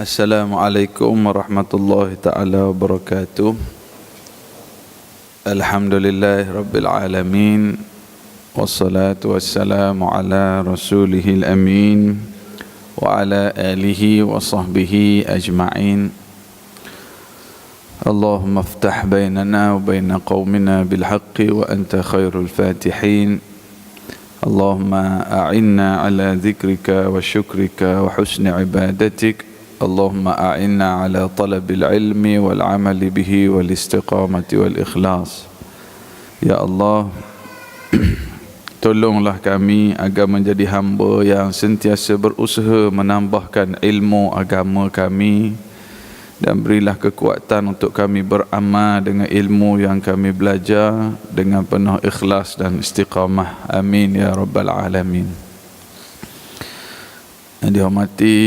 Assalamualaikum warahmatullahi ta'ala wabarakatuh. Alhamdulillah Rabbil Alamin. Wassalatu wassalamu ala rasulihil amin wa ala alihi wa sahbihi ajma'in. Allahumma aftah bainana wa baina qawmina bilhaqqi wa anta khairul fatihin. Allahumma a'inna ala dhikrika wa syukrika wa husni ibadatik. Allahumma a'inna ala talabil ilmi wal amali bihi wal istiqamati wal ikhlas. Ya Allah, tolonglah kami agar menjadi hamba yang sentiasa berusaha menambahkan ilmu agama kami, dan berilah kekuatan untuk kami beramal dengan ilmu yang kami belajar dengan penuh ikhlas dan istiqamah. Amin ya rabbal alamin. Yang dihormati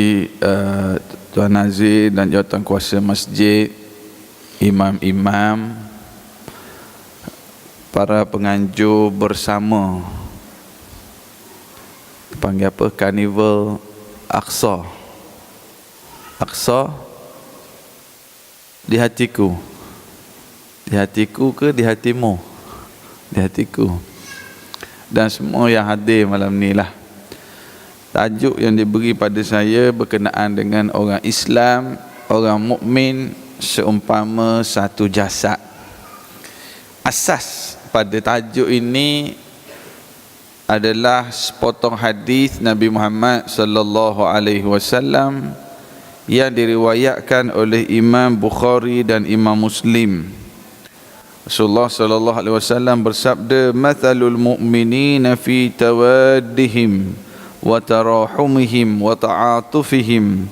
Tuan Nazir dan jawatan kuasa masjid, imam-imam, para penganjur bersama, panggil apa, Karnival Aqsa. Aqsa di hatiku. Di hatiku ke di hatimu? Di hatiku. Dan semua yang hadir malam ni lah. Tajuk yang diberi pada saya berkenaan dengan orang Islam, orang mukmin seumpama satu jasad. Asas pada tajuk ini adalah sepotong hadis Nabi Muhammad sallallahu alaihi wasallam yang diriwayatkan oleh Imam Bukhari dan Imam Muslim. Rasulullah sallallahu alaihi wasallam bersabda, "Mathalul mu'minina fi tawaddihim wa tarahumihim wa ta'atufihim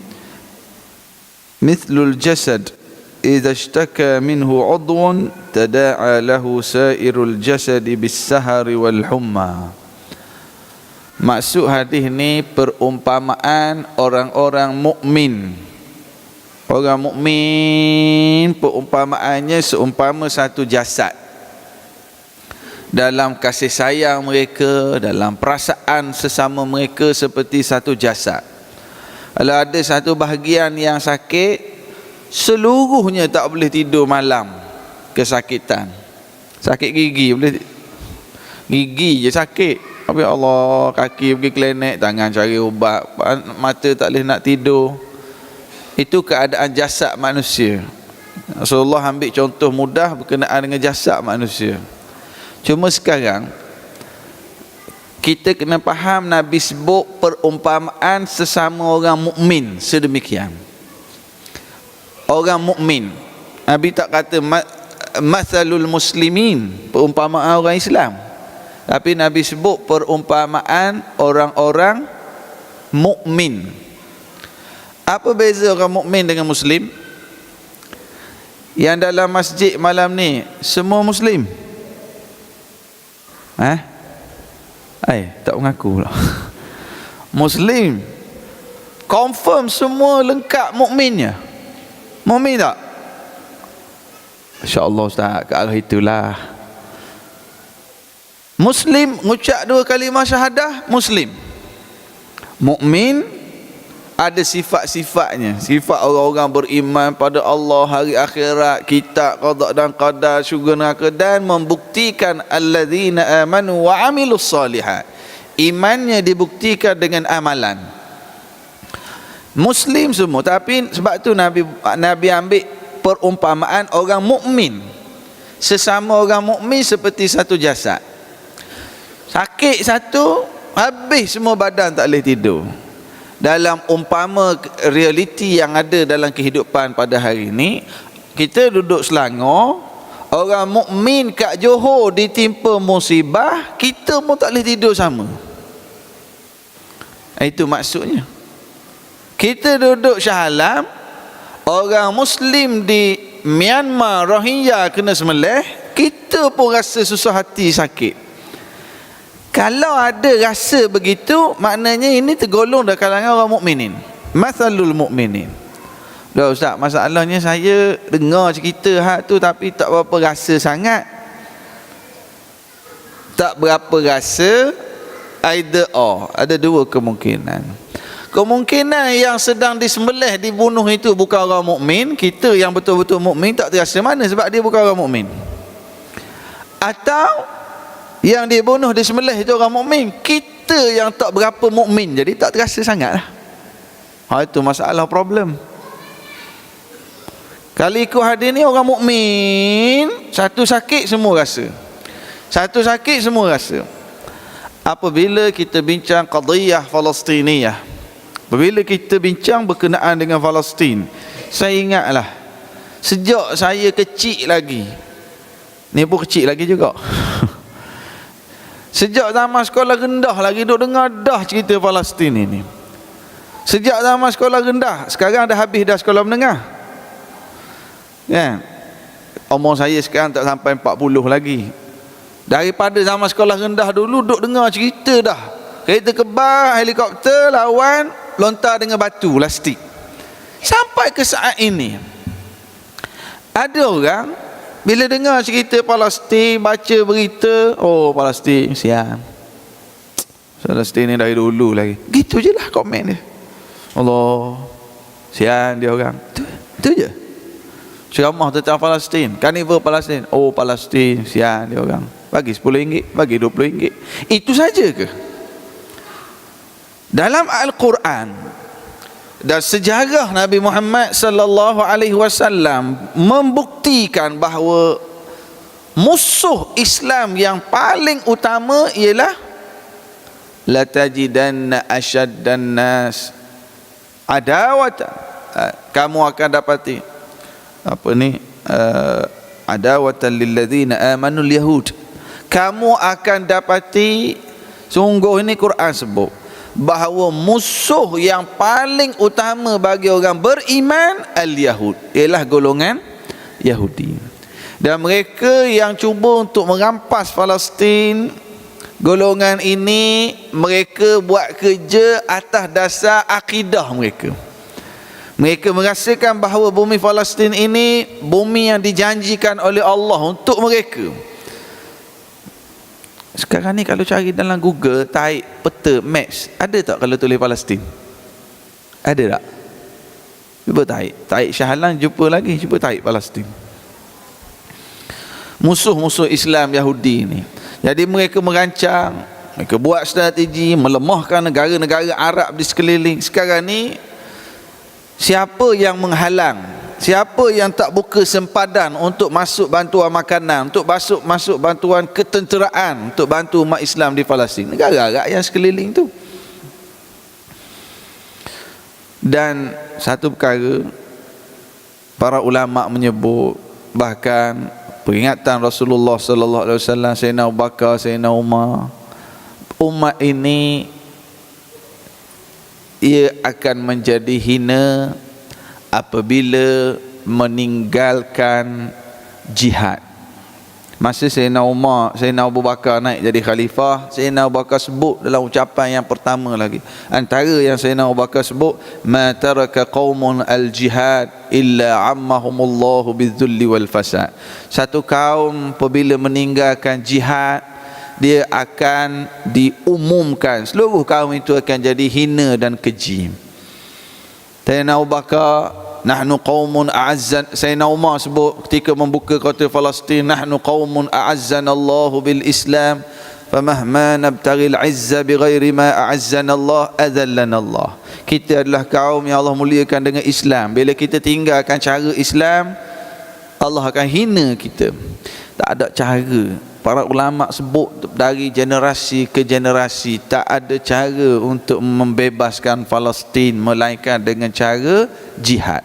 mithlul jasad idza ishtaka minhu 'udwun tada'a lahu sa'irul jasad bis-sahari wal humma." Maksud hadis ni perumpamaan orang-orang mukmin. Orang mukmin perumpamaannya seumpama satu jasad. Dalam kasih sayang mereka, dalam perasaan sesama mereka seperti satu jasad. Kalau ada satu bahagian yang sakit, seluruhnya tak boleh tidur malam, kesakitan. Sakit gigi, boleh gigi je sakit. Ya Allah, kaki pergi klinik, tangan cari ubat, mata tak boleh nak tidur. Itu keadaan jasad manusia. Rasulullah ambil contoh mudah berkenaan dengan jasad manusia. Cuma sekarang kita kena faham Nabi sebut perumpamaan sesama orang mukmin sedemikian. Orang mukmin. Nabi tak kata mathalul muslimin, perumpamaan orang Islam. Tapi Nabi sebut perumpamaan orang-orang mukmin. Apa beza orang mukmin dengan muslim? Yang dalam masjid malam ni semua muslim. Tak mengaku pula. Muslim confirm semua lengkap mukminnya. Mukmin tak? Insya-Allah Ustaz, ke arah itulah. Muslim mengucap dua kalimah syahadah, muslim. Mukmin ada sifat-sifatnya. Sifat orang-orang beriman pada Allah, hari akhirat, kitab, qada dan qadar, syurga neraka, dan membuktikan alladzina amanu wa amilus solihat. Imannya dibuktikan dengan amalan. Muslim semua. Tapi sebab tu Nabi ambil perumpamaan orang mukmin. Sesama orang mukmin seperti satu jasad. Sakit satu, habis semua badan tak boleh tidur. Dalam umpama realiti yang ada dalam kehidupan pada hari ini, kita duduk Selangor, orang mukmin kat Johor ditimpa musibah, kita pun tak boleh tidur sama. Itu maksudnya. Kita duduk Shah Alam, orang muslim di Myanmar Rohingya kena sembelih, kita pun rasa susah hati, sakit. Kalau ada rasa begitu, maknanya ini tergolong dalam kalangan orang mukminin. Mathalul mukminin. Dah Ustaz, masalahnya saya dengar cerita hak tu tapi tak berapa rasa sangat. Tak berapa rasa, either or. Ada dua kemungkinan. Kemungkinan yang sedang disembelih, dibunuh itu bukan orang mukmin. Kita yang betul-betul mukmin tak terasa mana sebab dia bukan orang mukmin. Atau yang dibunuh, disembelih itu orang mukmin, kita yang tak berapa mukmin, jadi tak terasa sangatlah. Itu masalah, problem. Kalau ikut hadis ni, orang mukmin satu sakit semua rasa. Satu sakit semua rasa. Apabila kita bincang qadiyah Palestiniyah, apabila kita bincang berkenaan dengan Palestin, saya ingatlah sejak saya kecil lagi, ni pun kecil lagi juga sejak zaman sekolah rendah lagi duk dengar dah cerita Palestin ini. Sejak zaman sekolah rendah, sekarang dah habis dah sekolah menengah kan. Umur saya sekarang tak sampai 40 lagi. Daripada zaman sekolah rendah dulu duk dengar cerita dah. Kereta kebas, helikopter lawan lontar dengan batu plastik. Sampai ke saat ini ada orang bila dengar cerita Palestin, baca berita, oh Palestin sian, Palestin ni dari dulu lagi, gitu je lah komen dia. Allah, sian dia orang. Itu je ceramah tentang Palestin, karnival Palestin, oh Palestin sian dia orang, bagi RM10, bagi RM20. Itu saja ke? Dalam Al-Quran dan sejarah Nabi Muhammad sallallahu alaihi wasallam membuktikan bahawa musuh Islam yang paling utama ialah la tajidanna asyaddan nas adawatan. Kamu akan dapati adawatan lilladzina amanul yahud. Kamu akan dapati, sungguh ini Quran sebut bahawa musuh yang paling utama bagi orang beriman al-Yahud, ialah golongan Yahudi. Dan mereka yang cuba untuk merampas Palestin, golongan ini mereka buat kerja atas dasar akidah mereka. Mereka merasakan bahawa bumi Palestin ini bumi yang dijanjikan oleh Allah untuk mereka. Sekarang ni kalau cari dalam Google, tarik peta maps, ada tak kalau tulis Palestin? Ada tak? Cuba tarik Shah Alam, jumpa lagi, cuba tarik Palestin. Musuh-musuh Islam Yahudi ni. Jadi mereka merancang, mereka buat strategi melemahkan negara-negara Arab di sekeliling. Sekarang ni siapa yang menghalang, siapa yang tak buka sempadan untuk masuk bantuan makanan, untuk masuk bantuan ketenteraan untuk bantu umat Islam di Palestin? Negara Arab yang sekeliling tu. Dan satu perkara, para ulama menyebut, bahkan peringatan Rasulullah sallallahu alaihi wasallam, Sayyidina Abu Bakar, Sayyidina Umar, umat ini ia akan menjadi hina apabila meninggalkan jihad. Masa Sayyidina Umar, Sayyidina Abu Bakar naik jadi khalifah, Sayyidina Abu Bakar sebut dalam ucapan yang pertama lagi, antara yang Sayyidina Abu Bakar sebut, ma taraka qaumun al-jihad illa ammahumullahu bidzulli wal fasad. Satu kaum apabila meninggalkan jihad, dia akan diumumkan, seluruh kaum itu akan jadi hina dan keji. Sayyidina Abu Bakar, nahnu qaumun a'azzan, Sayyidina Umar sebut ketika membuka kota Palestin, nahnu qaumun a'azzanallahu bil Islam, famahma nabtaghi al-'izza bighairi ma a'azzana Allah adallana Allah. Kita adalah kaum yang Allah muliakan dengan Islam. Bila kita tinggalkan cara Islam, Allah akan hina kita. Tak ada cara. Para ulama sebut dari generasi ke generasi, tak ada cara untuk membebaskan Palestin melainkan dengan cara jihad.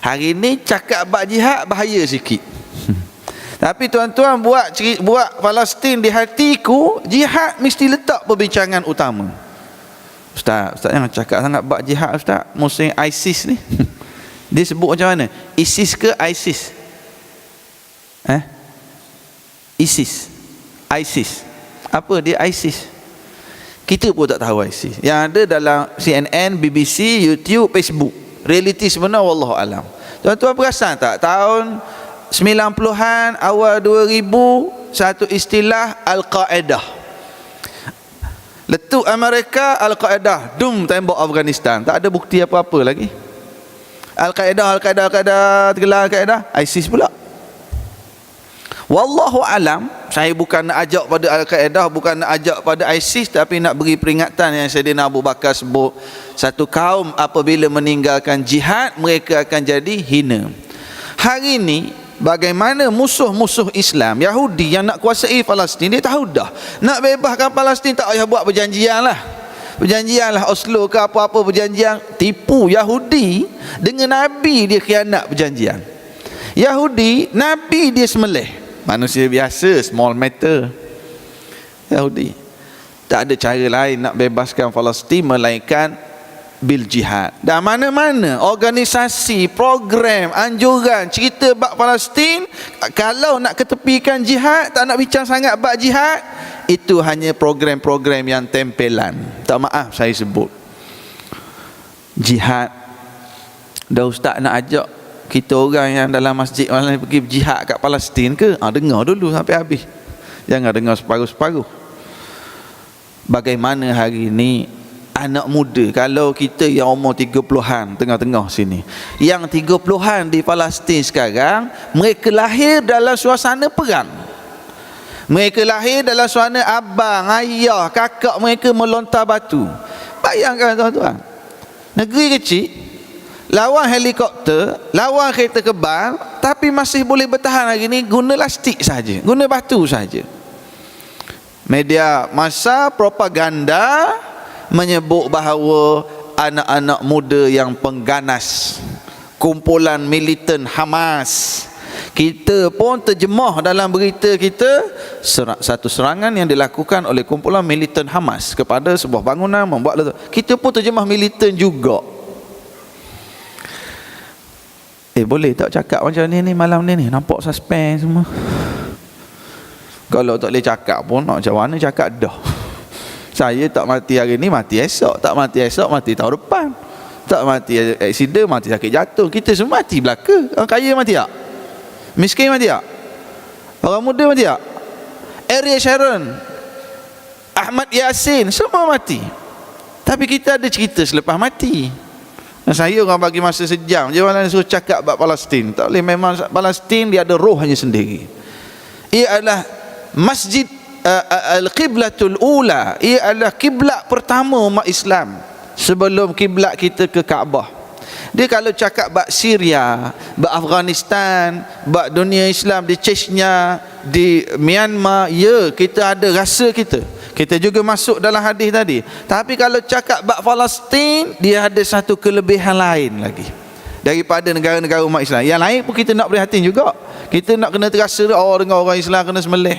Hari ni cakap bab jihad bahaya sikit. Tapi tuan-tuan, buat Palestin di hatiku, jihad mesti letak perbincangan utama. Ustaz jangan cakap sangat bab jihad Ustaz. Musuh ISIS ni dia sebut macam mana? ISIS ke ISIS? ISIS. Apa dia ISIS? Kita pun tak tahu ISIS. Yang ada dalam CNN, BBC, YouTube, Facebook. Realiti sebenar wallahu alam. Tuan-tuan perasan tak, tahun 90-an, awal 2000, satu istilah Al-Qaedah. Letup Amerika, Al-Qaeda tembok Afghanistan. Tak ada bukti apa-apa lagi. Al-Qaeda tergelar Al-Qaeda, ISIS pula. Wallahu alam, saya bukan nak ajak pada Al-Qaeda, bukan nak ajak pada ISIS, tapi nak beri peringatan yang Sayyidina Abu Bakar sebut, satu kaum apabila meninggalkan jihad, mereka akan jadi hina. Hari ini bagaimana musuh-musuh Islam Yahudi yang nak kuasai Palestin, dia tahu dah nak bebaskan Palestin, tak payah buat perjanjian lah Oslo ke apa-apa perjanjian. Tipu Yahudi dengan Nabi, dia khianat perjanjian. Yahudi, Nabi dia sembelih. Manusia biasa, small matter. Yahudi tak ada cara lain nak bebaskan Palestin melainkan bil jihad. Dan mana-mana organisasi, program, anjuran cerita bab Palestin, kalau nak ketepikan jihad, tak nak bincang sangat bab jihad, itu hanya program-program yang tempelan. Tak maaf saya sebut jihad. Dah ustaz nak ajak kita orang yang dalam masjid malam pergi jihad kat Palestin ke? Dengar dulu sampai habis, jangan dengar separuh-separuh. Bagaimana hari ini anak muda, kalau kita yang umur 30-an tengah-tengah sini, yang 30-an di Palestin sekarang, mereka lahir dalam suasana perang. Mereka lahir dalam suasana abang, ayah, kakak mereka melontar batu. Bayangkan tuan-tuan, negeri kecil, lawan helikopter, lawan kereta kebal, tapi masih boleh bertahan hari ni guna lastik saja, guna batu saja. Media massa propaganda menyebut bahawa anak-anak muda yang pengganas, kumpulan militan Hamas. Kita pun terjemah dalam berita kita satu serangan yang dilakukan oleh kumpulan militan Hamas kepada sebuah bangunan membuat letup. Kita pun terjemah militan juga. Boleh tak cakap macam ni malam ni nampak suspense semua. Kalau tak boleh cakap pun macam mana cakap dah. Saya tak mati hari ni, mati esok. Tak mati esok, mati tahun depan. Tak mati aksiden, mati sakit jatuh. Kita semua mati belaka. Orang kaya mati tak? Miskin mati tak? Orang muda mati tak? Ariel Sharon, Ahmad Yasin, semua mati. Tapi kita ada cerita selepas mati. Saya orang bagi masa sejam je malah suruh cakap bab Palestin. Tak boleh, memang Palestin dia ada rohnya sendiri. Ia adalah masjid al-qiblatul ula. Ia adalah kiblat pertama umat Islam sebelum kiblat kita ke Kaabah. Dia kalau cakap bab Syria, bab Afghanistan, bab dunia Islam di Chechnya, di Myanmar, ya kita ada rasa kita. Kita juga masuk dalam hadis tadi. Tapi kalau cakap bab Palestin, dia ada satu kelebihan lain lagi daripada negara-negara umat Islam. Yang lain pun kita nak prihatin juga. Kita nak kena terasa, dengar orang Islam kena sembelih,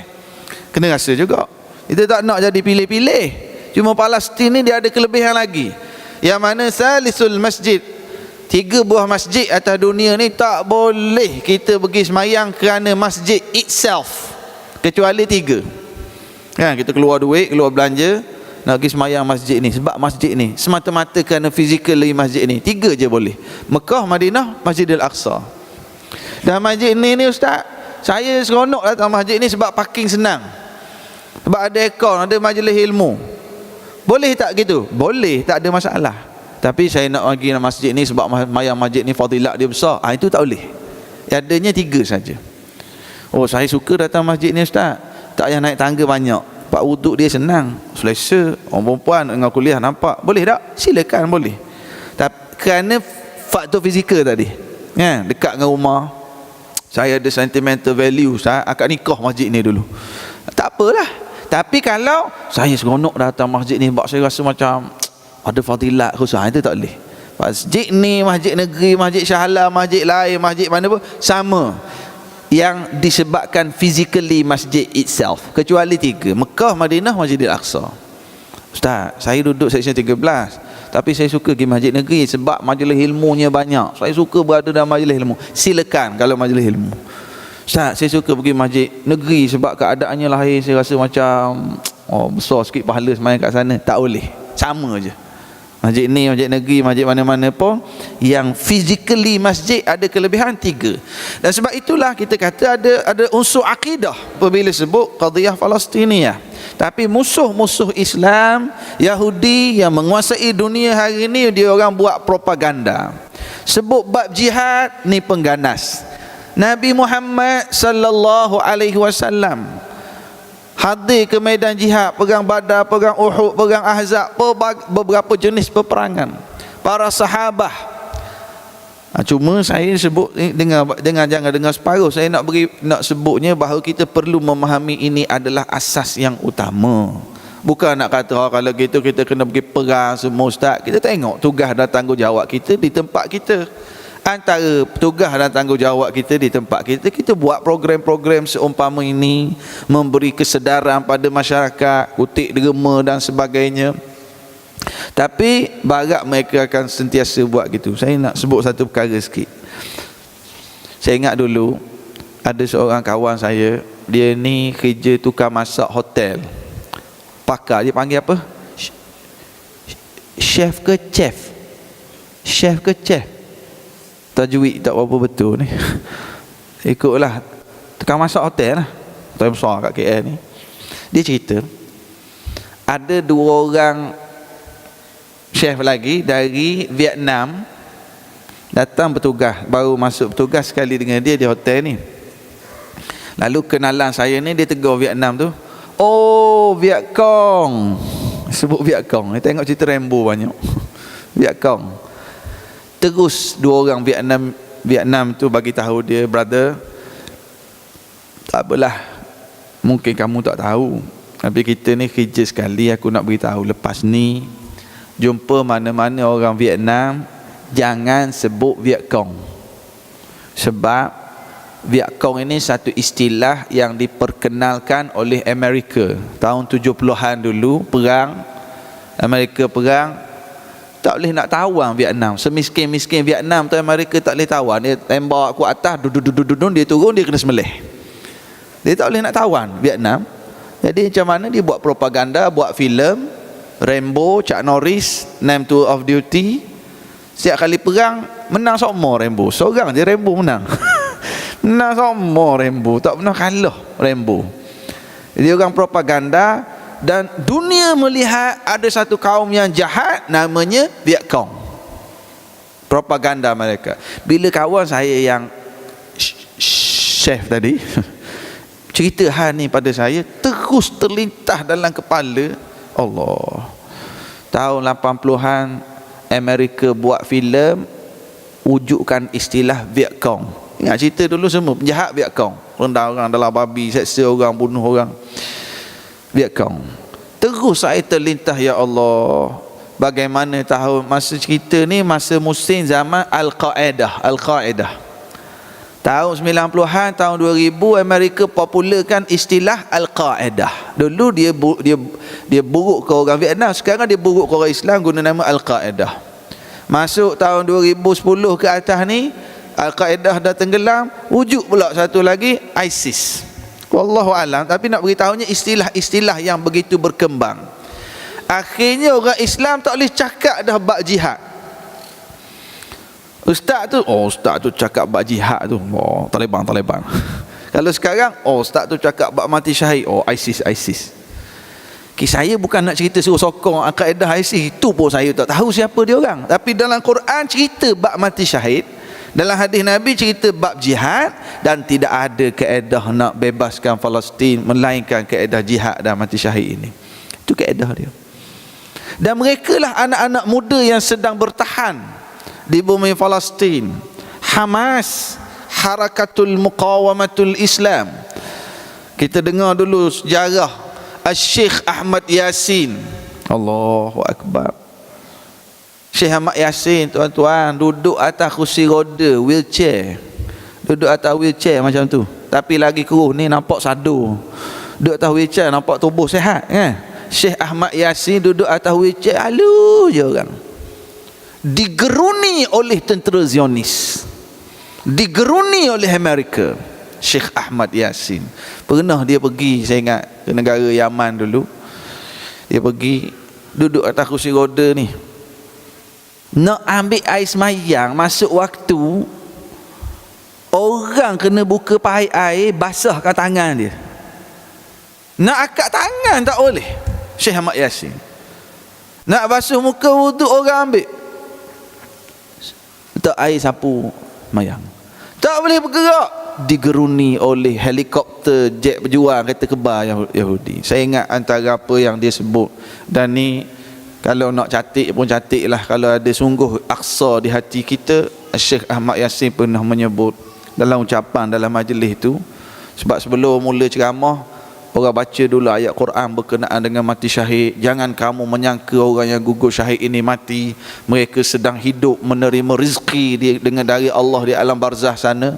kena rasa juga. Kita tak nak jadi pilih-pilih. Cuma Palestin ni dia ada kelebihan lagi, yang mana salisul masjid, 3 buah masjid atas dunia ni tak boleh kita pergi semayang kerana masjid itself, kecuali 3. Kan, kita keluar duit, keluar belanja nak pergi semayang masjid ni, sebab masjid ni semata-mata kerana physically masjid ni 3 je boleh: Mekah, Madinah, Masjidil Aqsa. Dan masjid ni ustaz, saya seronok datang masjid ni sebab parking senang, sebab ada aircon, ada majlis ilmu. Boleh tak gitu? Boleh, tak ada masalah. Tapi saya nak pergi masjid ni sebab semayang masjid ni fadilat dia besar, itu tak boleh. Adanya 3 saja. Oh, saya suka datang masjid ni ustaz, tak payah naik tangga banyak, pak wuduk dia senang, selesa. Orang perempuan dengan kuliah nampak, boleh tak? Silakan, boleh. Tapi kerana faktor fizikal tadi, kan, dekat dengan rumah, saya ada sentimental value, saya akad nikah masjid ni dulu, tak apalah. Tapi kalau saya seronok datang masjid ni sebab saya rasa macam ada fadilat khusus, itu tak boleh. Masjid ni, masjid negeri, masjid Shah-Alam, masjid lain, masjid mana pun sama, yang disebabkan physically masjid itself, kecuali 3: Mekah, Madinah, Masjidil Aqsa. Ustaz, saya duduk seksyen 13, tapi saya suka pergi masjid negeri sebab majlis ilmunya banyak. Saya suka berada dalam majlis ilmu. Silakan kalau majlis ilmu. Ustaz, saya suka pergi masjid negeri sebab keadaannya lahir saya rasa macam besar sikit pahala semayang kat sana. Tak boleh, sama je. Masjid ni, masjid negeri, masjid mana-mana pun, yang physically masjid ada kelebihan 3. Dan sebab itulah kita kata ada unsur akidah apabila sebut qadiyah Palestiniyah. Tapi musuh-musuh Islam, Yahudi yang menguasai dunia hari ini, dia orang buat propaganda. Sebut bab jihad, ni pengganas. Nabi Muhammad sallallahu alaihi wasallam hadir ke medan jihad, perang Badar, perang Uhud, perang Ahzab, beberapa jenis peperangan. Para sahabah. Cuma saya sebut dengan jangan dengar separuh. Saya nak sebutnya bahawa kita perlu memahami ini adalah asas yang utama. Bukan nak kata kalau gitu kita kena pergi perang semua, ustaz. Kita tengok tugas dan tanggungjawab kita di tempat kita. Antara tugas dan tanggungjawab kita di tempat kita, kita buat program-program seumpama ini, memberi kesedaran pada masyarakat, kutik derma dan sebagainya. Tapi barat mereka akan sentiasa buat gitu. Saya nak sebut satu perkara sikit. Saya ingat dulu ada seorang kawan saya, dia ni kerja tukar masak hotel. Pakar, dia panggil apa? Chef ke chef? Chef ke chef? Tajwid tak berapa betul ni. Ikutlah tukar masak hotel lah, hotel besar kat KL ni. Dia cerita ada 2 orang chef lagi dari Vietnam datang bertugas, baru masuk bertugas sekali dengan dia di hotel ni. Lalu kenalan saya ni, dia tegur Vietnam tu, oh Viet Cong, sebut Viet Cong. Dia tengok cerita Rambo banyak. Viet Cong. Terus 2 orang Vietnam tu bagi tahu dia, brother, tak apalah, mungkin kamu tak tahu, tapi kita ni kerja sekali, aku nak beritahu, lepas ni jumpa mana-mana orang Vietnam, jangan sebut Viet Cong. Sebab Viet Cong ini satu istilah yang diperkenalkan oleh Amerika tahun 70-an dulu. Perang Amerika, perang tak boleh nak tawan Vietnam. Semiskin-miskin Vietnam tu, Amerika tak boleh tawan. Dia tembak ku atas, dudun, dia turun, dia kena sembelih. Dia tak boleh nak tawan Vietnam. Jadi macam mana dia buat propaganda, buat filem Rambo, Chuck Norris, Name Tour of Duty. Setiap kali perang menang semua Rambo. Seorang je Rambo menang. Menang semua Rambo, tak pernah kalah Rambo. Dia orang propaganda, dan dunia melihat ada satu kaum yang jahat namanya Viet Cong. Propaganda mereka. Bila kawan saya yang chef tadi cerita hal ni pada saya, terus terlintas dalam kepala, Allah, tahun 80-an Amerika buat filem wujudkan istilah Viet Cong. Ingat cerita dulu semua penjahat Viet Cong, rendah orang dalam babi, seksa orang, bunuh orang. Viet Cong. Terus saya terlintas, ya Allah, bagaimana tahun masa cerita ni, masa musim zaman Al-Qaedah. Tahun 90-an, tahun 2000 Amerika popularkan istilah Al-Qaedah. Dulu dia buruk ke orang Vietnam, sekarang dia buruk ke orang Islam guna nama Al-Qaedah. Masuk tahun 2010 ke atas ni, Al-Qaedah dah tenggelam, wujud pula satu lagi, ISIS. Wallahu alam. Tapi nak beritahunya istilah-istilah yang begitu berkembang. Akhirnya orang Islam tak boleh cakap dah bab jihad. Ustaz tu cakap bab jihad tu, oh Taliban. Kalau sekarang, ustaz tu cakap bab mati syahid, ISIS. Saya bukan nak cerita suruh sokong Al-Qaedah ISIS, itu pun saya tak tahu siapa dia orang. Tapi dalam Quran cerita bab mati syahid, dalam hadis Nabi cerita bab jihad, dan tidak ada kaedah nak bebaskan Palestin melainkan kaedah jihad dan mati syahid ini. Itu kaedah dia. Dan mereka lah anak-anak muda yang sedang bertahan di bumi Palestin. Hamas, Harakatul Muqawamatul Islam. Kita dengar dulu sejarah Syekh Ahmad Yasin. Allahu Akbar. Syekh Ahmad Yasin, tuan-tuan, duduk atas kursi roda, wheelchair. Duduk atas wheelchair macam tu, tapi lagi keruh ni, nampak sadu. Duduk atas wheelchair nampak tubuh sihat kan. Syekh Ahmad Yasin duduk atas wheelchair, halu je orang. Digeruni oleh tentera Zionis, digeruni oleh Amerika. Syekh Ahmad Yasin pernah dia pergi, saya ingat, ke negara Yaman dulu. Dia pergi duduk atas kursi roda ni, nak ambil air semayang, masuk waktu, orang kena buka pakai air, basahkan tangan dia. Nak angkat tangan tak boleh. Syekh Ahmad Yasin. Nak basuh muka wuduk orang ambil, tak air sapu mayang. Tak boleh bergerak, digeruni oleh helikopter jet berjuang kereta kebal Yahudi. Saya ingat antara apa yang dia sebut, dan ni kalau nak catik pun catik lah, kalau ada sungguh Aqsa di hati kita. Syekh Ahmad Yasin pernah menyebut dalam ucapan dalam majlis itu, sebab sebelum mula ceramah, orang baca dulu ayat Quran berkenaan dengan mati syahid. Jangan kamu menyangka orang yang gugur syahid ini mati, mereka sedang hidup menerima rezeki dengan dari Allah di alam barzah sana.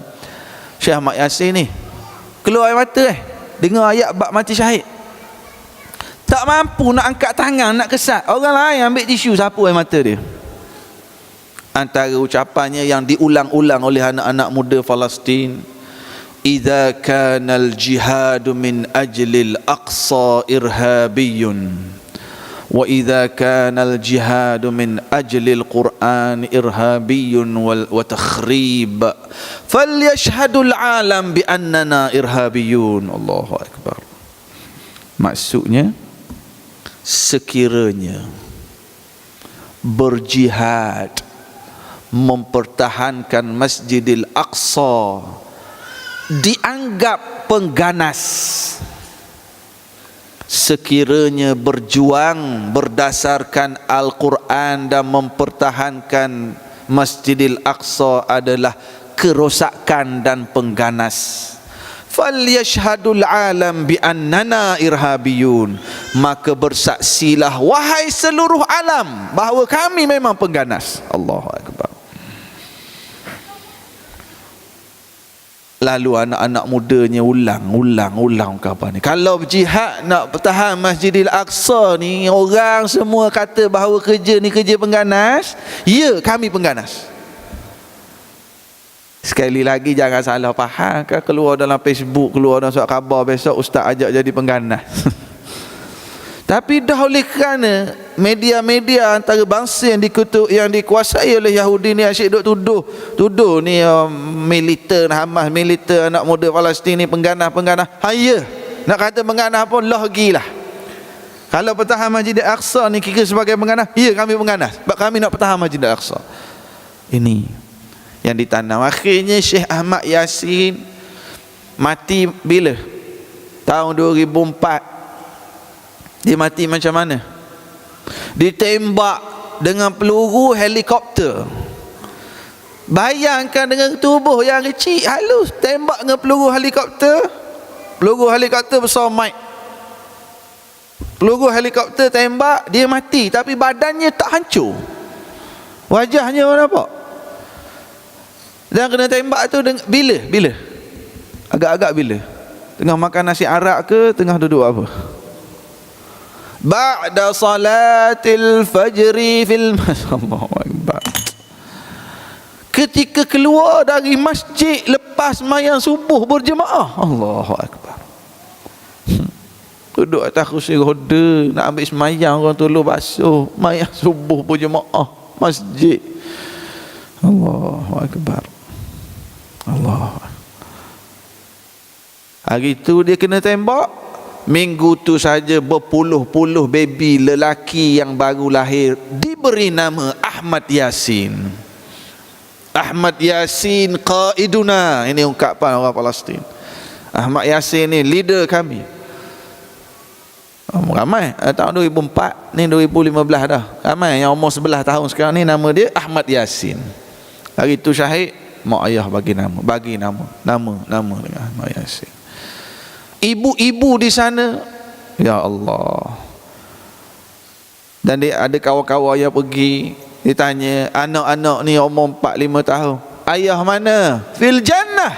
Syekh Ahmad Yasin ni keluar air mata dengar ayat bab mati syahid. Tak mampu nak angkat tangan, nak kesat. Orang lain ambil tisu sapu air mata dia. Antara ucapannya yang diulang-ulang oleh anak-anak muda Palestin, idza kana al-jihadu min ajli al-aqsa irhabiyun wa idza kana al-jihadu min ajli al-Quran irhabiyun wa takhrib falyashhadu al-alam bi annana irhabiyun. Allahu akbar. Maksudnya, sekiranya berjihad mempertahankan Masjidil Aqsa dianggap pengganas, sekiranya berjuang berdasarkan Al-Quran dan mempertahankan Masjidil Aqsa adalah kerosakan dan pengganas, falyashhadul alam bi annana irhabiyun, maka bersaksilah wahai seluruh alam bahawa kami memang pengganas. Allahu akbar. Lalu anak-anak mudanya ulang ungkapan ni. Kalau berjihad nak pertahan Masjidil Aqsa ni, orang semua kata bahawa kerja ni kerja pengganas. Ya, kami pengganas. Sekali lagi jangan salah faham, kan keluar dalam Facebook, keluar dalam surat khabar, besok ustaz ajak jadi pengganas. Tapi dah oleh kerana media-media antarabangsa yang dikuasai oleh Yahudi ni asyik duk tuduh ni militer Hamas, militer anak muda Palestin ni pengganas. Ya, nak kata pengganas pun logilah. Kalau pertahan Masjid Al-Aqsa ni kira sebagai pengganas, ya kami pengganas sebab kami nak pertahan Masjid Al-Aqsa. Ini yang ditanam. Akhirnya Syekh Ahmad Yasin mati bila? Tahun 2004. Dia mati macam mana? Ditembak dengan peluru helikopter. Bayangkan dengan tubuh yang kecil, halus, tembak dengan peluru helikopter. Peluru helikopter besar mic. Peluru helikopter tembak, dia mati, tapi badannya tak hancur. Wajahnya orang nampak. Dan kena tembak tu bila? Agak-agak bila? Tengah makan nasi arak ke tengah duduk apa? Ba'da salatil fajri fil Allahu akbar. Ketika keluar dari masjid lepas mayang subuh berjemaah. Allahu akbar. Duduk atas kursi roda nak ambil semayang, orang tolong basuh mayang subuh berjemaah masjid. Allahu akbar. Allah. Hari tu dia kena tembak. Minggu tu saja berpuluh-puluh baby lelaki yang baru lahir diberi nama Ahmad Yasin. Ahmad Yasin qaiduna. Ini ungkapan orang Palestin. Ahmad Yasin ni leader kami. Ramai tahun 2004 ni 2015 dah. Ramai yang umur 11 tahun sekarang ni nama dia Ahmad Yasin. Hari tu syahid, mak ayah bagi nama dengan Ahmad Yasin. Ibu-ibu di sana, ya Allah. Dan dia ada kawan-kawan yang pergi, dia tanya anak-anak ni umur 4-5 tahun, ayah mana? Fil jannah.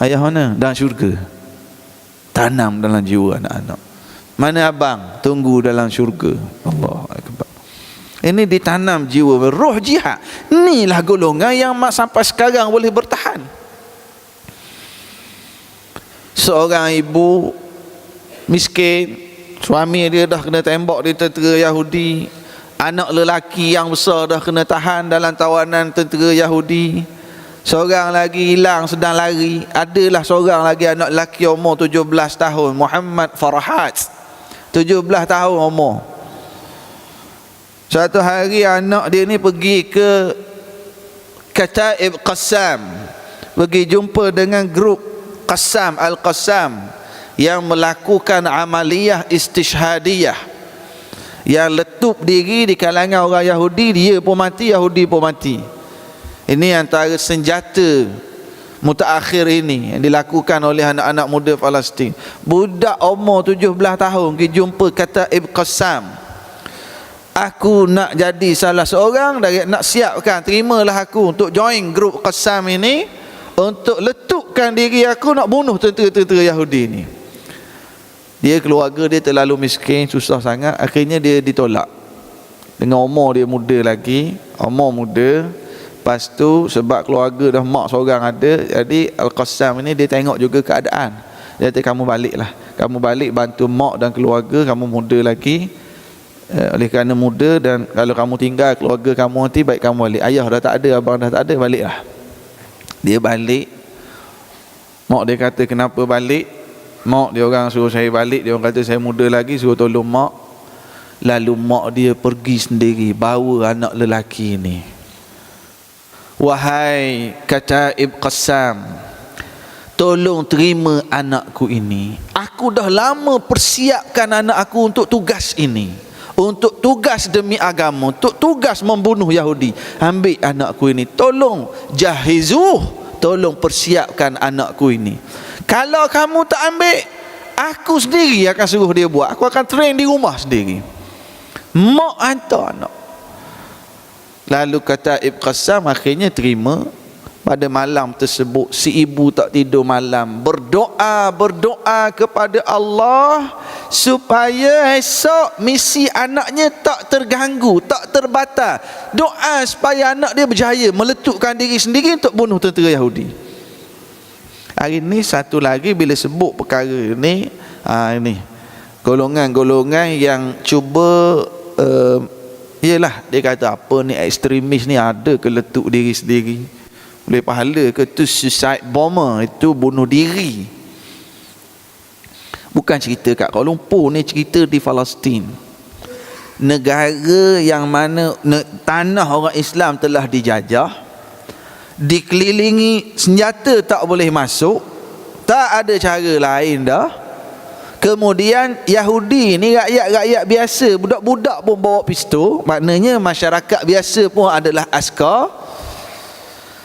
Ayah mana? Dalam syurga. Tanam dalam jiwa anak-anak. Mana abang? Tunggu dalam syurga. Allahu akbar. Ini ditanam jiwa, roh jihad. Inilah golongan yang sampai sekarang boleh bertahan. Seorang ibu miskin, suami dia dah kena tembak di tentera Yahudi, anak lelaki yang besar dah kena tahan dalam tawanan tentera Yahudi. Seorang lagi hilang sedang lari. Adalah seorang lagi anak lelaki umur 17 tahun, Muhammad Farhat, 17 tahun umur. Satu hari anak dia ni pergi ke Kataib Qassam, pergi jumpa dengan grup Qassam Al-Qassam yang melakukan amaliyah istishhadiyah, yang letup diri di kalangan orang Yahudi. Dia pun mati, Yahudi pun mati. Ini antara senjata mutaakhir ini yang dilakukan oleh anak-anak muda Palestin. Budak umur 17 tahun pergi jumpa Kataib Qassam. Aku nak jadi salah seorang dari, nak siapkan, terimalah aku untuk join grup Qassam ini untuk letupkan diri aku nak bunuh tentera-tentera Yahudi ini. Dia, keluarga dia terlalu miskin, susah sangat. Akhirnya dia ditolak. Dengan umur dia muda lagi, umur muda. Lepas tu sebab keluarga dah mak seorang ada, jadi Al-Qassam ini dia tengok juga keadaan. Dia kata, kamu baliklah, kamu balik bantu mak dan keluarga, kamu muda lagi. Oleh kerana muda, dan kalau kamu tinggal keluarga kamu nanti, baik kamu balik. Ayah dah tak ada, abang dah tak ada, baliklah. Dia balik. Mak dia kata, kenapa balik? Mak dia orang suruh saya balik. Dia orang kata saya muda lagi, suruh tolong mak. Lalu mak dia pergi sendiri bawa anak lelaki ini. Wahai Kataib Qassam, tolong terima anakku ini. Aku dah lama persiapkan anak aku untuk tugas ini, untuk tugas demi agama, untuk tugas membunuh Yahudi. Ambil anakku ini, tolong jahizuh, tolong persiapkan anakku ini. Kalau kamu tak ambil, aku sendiri akan suruh dia buat. Aku akan train di rumah sendiri. Mak hantar anak. Lalu Kataib Qassam akhirnya terima. Pada malam tersebut, si ibu tak tidur malam, berdoa kepada Allah supaya esok misi anaknya tak terganggu, tak terbatal. Doa supaya anak dia berjaya meletupkan diri sendiri untuk bunuh tentera Yahudi. Hari ni satu lagi, bila sebut perkara ni, ini golongan-golongan yang cuba ialah dia kata apa ni, ekstremis ni ada ke letup diri sendiri, boleh pahala ke? Itu suicide bomber, itu bunuh diri. Bukan cerita kat Kuala Lumpur ni, cerita di Palestin, negara yang mana tanah orang Islam telah dijajah, dikelilingi senjata, tak boleh masuk, tak ada cara lain dah. Kemudian Yahudi ni rakyat-rakyat biasa, budak-budak pun bawa pistol, maknanya masyarakat biasa pun adalah askar.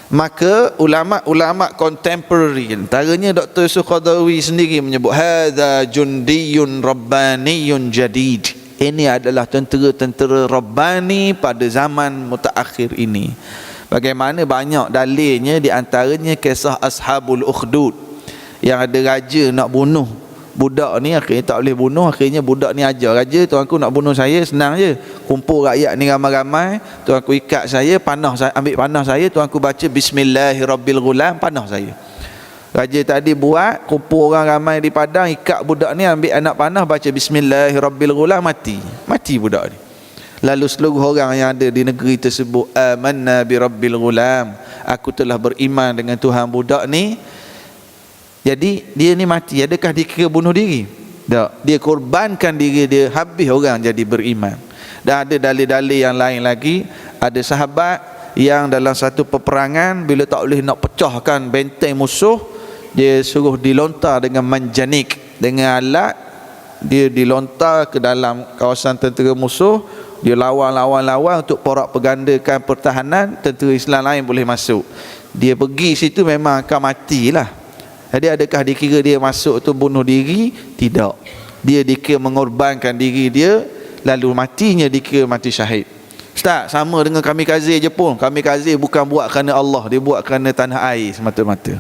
Maka ulama-ulama contemporary, antaranya Dr. Yusuf Qaradawi sendiri menyebut hadza jundiyun rabbaniyun jadid. Ini adalah tentera-tentera Rabbani pada zaman mutaakhir ini. Bagaimana banyak dalilnya, di antaranya kisah Ashabul Ukhdud, yang ada raja nak bunuh budak ni, akhirnya tak boleh bunuh. Akhirnya budak ni ajar raja, tuanku nak bunuh saya, senang je, kumpul rakyat ni ramai-ramai, tuanku ikat saya, panah saya, ambil panah saya, tuanku baca Bismillahirrabbilghulam, panah saya. Raja tadi buat, kumpul orang ramai di padang, ikat budak ni, ambil anak panah, baca Bismillahirrabbilghulam, mati budak ni. Lalu seluruh orang yang ada di negeri tersebut, amanna bi rabbil ghulam, aku telah beriman dengan Tuhan budak ni. Jadi dia ni mati, adakah dia kira bunuh diri? Tak, dia korbankan diri dia, habis orang jadi beriman. Dan ada dalil-dalil yang lain lagi. Ada sahabat yang dalam satu peperangan, bila tak boleh nak pecahkan benteng musuh, dia suruh dilontar dengan manjanik, dengan alat, dia dilontar ke dalam kawasan tentera musuh. Dia lawan untuk porak pergandakan pertahanan, tentera Islam lain boleh masuk. Dia pergi situ memang akan matilah. Jadi adakah dikira dia masuk tu bunuh diri? Tidak. Dia dikira mengorbankan diri dia, lalu matinya dikira mati syahid. Ustaz, sama dengan kamikaze Jepun. Kamikaze bukan buat kerana Allah, dia buat kerana tanah air semata-mata.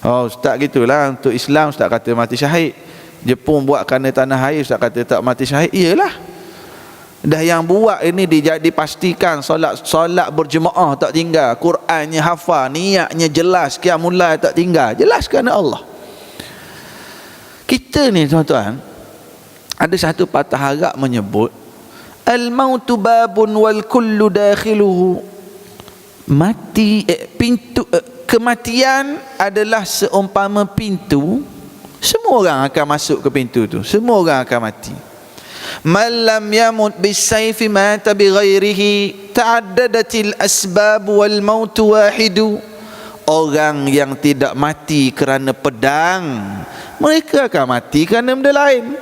Oh, ustaz gitulah. Untuk Islam ustaz kata mati syahid. Jepun buat kerana tanah air, ustaz kata tak mati syahid. Iyalah. Dah yang buat ini dipastikan solat berjemaah tak tinggal, Qurannya hafal, niatnya jelas, qiyamul lail tak tinggal, jelas kerana Allah. Kita ni tuan-tuan, ada satu patah Arab menyebut al-mautu babun wal kullu dakhiluhu. mati kematian adalah seumpama pintu. Semua orang akan masuk ke pintu tu, semua orang akan mati. Man lam yamut bisayfi mata bighairihi ta'addadatil asbab wal maut wahidu. Orang yang tidak mati kerana pedang, mereka akan mati kerana benda lain.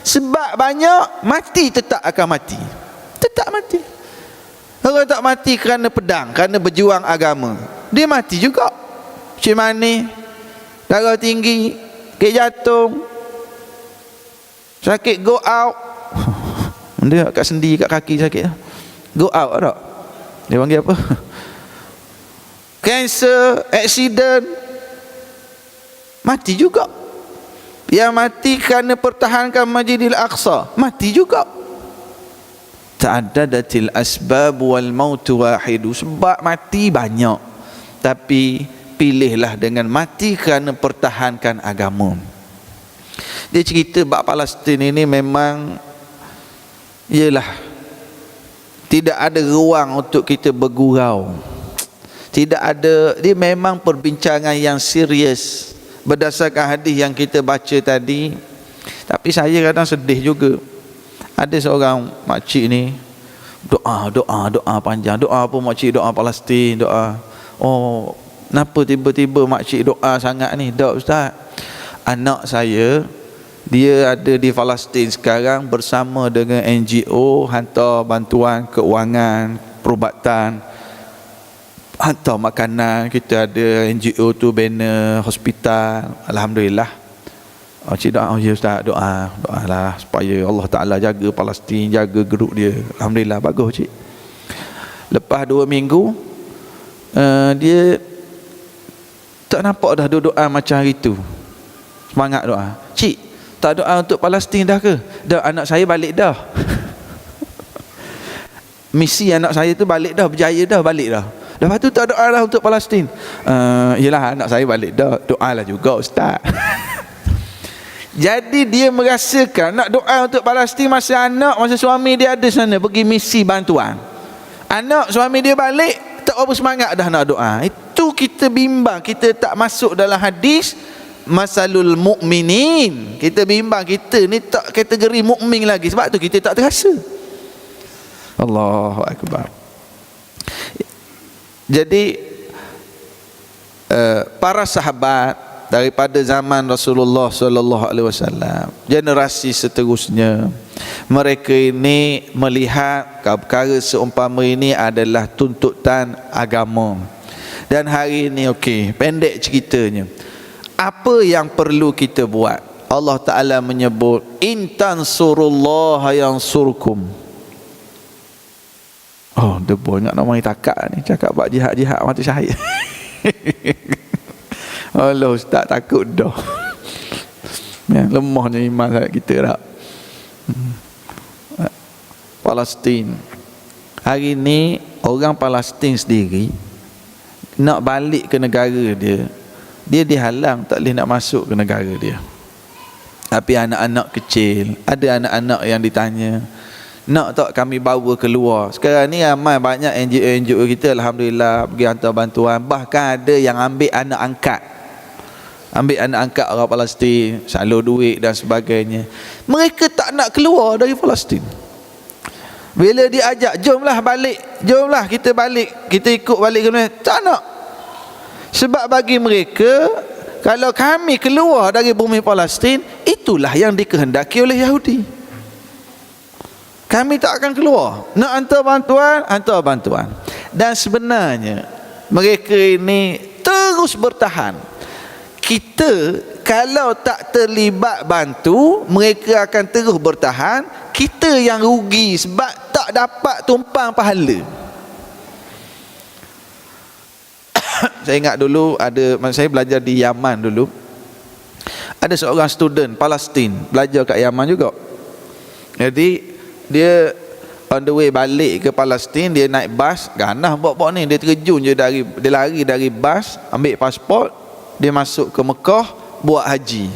Sebab banyak, mati tetap akan mati. Tetap mati. Orang tak mati kerana pedang, kerana berjuang agama, dia mati juga. Macam mana? Darah tinggi, sakit jantung, sakit go out. Dia kat sendi, kat kaki sakit. Go out tak? Dia panggil apa? Kanser, accident, mati juga. Yang mati kerana pertahankan Masjidil Aqsa, mati juga. Ta'addadatil asbab wal maut wahidu. Sebab mati banyak, tapi pilihlah dengan mati kerana pertahankan agama. Dia cerita bab Palestin ini memang ialah tidak ada ruang untuk kita bergurau. Tidak ada, dia memang perbincangan yang serius berdasarkan hadis yang kita baca tadi. Tapi saya kadang sedih juga. Ada seorang makcik ni doa panjang. Doa apa makcik? Doa Palestin, doa. Oh, kenapa tiba-tiba makcik doa sangat ni? Tak ustaz, anak saya dia ada di Palestin sekarang bersama dengan NGO, hantar bantuan keuangan, perubatan, hantar makanan. Kita ada NGO tu banner hospital. Alhamdulillah. Cik doa, ya ustaz, doalah supaya Allah Ta'ala jaga Palestin, jaga geruk dia. Alhamdulillah, bagus cik. Lepas 2 minggu dia tak nampak dah doa macam hari tu. Semangat doa. Cik, tak doa untuk Palestin dah ke? Dah, anak saya balik dah. Misi anak saya tu balik dah, berjaya dah, balik dah. Lepas tu tak doa lah untuk Palestin. Yelah, anak saya balik dah, doalah juga ustaz. Jadi dia merasakan nak doa untuk Palestin masa anak, masa suami dia ada sana pergi misi bantuan. Anak suami dia balik, tak apa semangat dah nak doa. Itu kita bimbang, kita tak masuk dalam hadis masalul mukminin. Kita bimbang, kita ni tak kategori mukmin lagi. Sebab tu kita tak terasa. Allahu Akbar. Jadi para sahabat daripada zaman Rasulullah sallallahu alaihi wasallam, generasi seterusnya, mereka ini melihat perkara seumpama ini adalah tuntutan agama. Dan hari ini okey, pendek ceritanya, apa yang perlu kita buat? Allah Ta'ala menyebut intan surullaha yansurkum. Oh, dia banyak nak main takak ni, cakap bab jihad-jihad mati syahid. Allah ustaz takut dah. Ya, lemahnya iman kita tak. Palestin. Hari ni orang Palestin sendiri nak balik ke negara dia, dia dihalang, tak boleh nak masuk ke negara dia. Tapi anak-anak kecil, ada anak-anak yang ditanya, nak tak kami bawa keluar? Sekarang ni ramai banyak NGO kita, alhamdulillah, pergi hantar bantuan. Bahkan ada yang ambil anak angkat orang Palestin, salur duit dan sebagainya. Mereka tak nak keluar dari Palestin. Bila diajak, jomlah balik, jomlah kita balik, kita ikut balik ke mana, tak nak. Sebab bagi mereka, kalau kami keluar dari bumi Palestin, itulah yang dikehendaki oleh Yahudi. Kami tak akan keluar. Nak hantar bantuan, hantar bantuan. Dan sebenarnya mereka ini terus bertahan. Kita kalau tak terlibat bantu, mereka akan terus bertahan. Kita yang rugi sebab tak dapat tumpang pahala. Saya ingat dulu ada, masa saya belajar di Yaman dulu, ada seorang student Palestin belajar kat Yaman juga. Jadi dia on the way balik ke Palestin, dia naik bas, ganah bawa-bawa ni, dia terjun je dia lari dari bas, ambil pasport, dia masuk ke Mekah buat haji.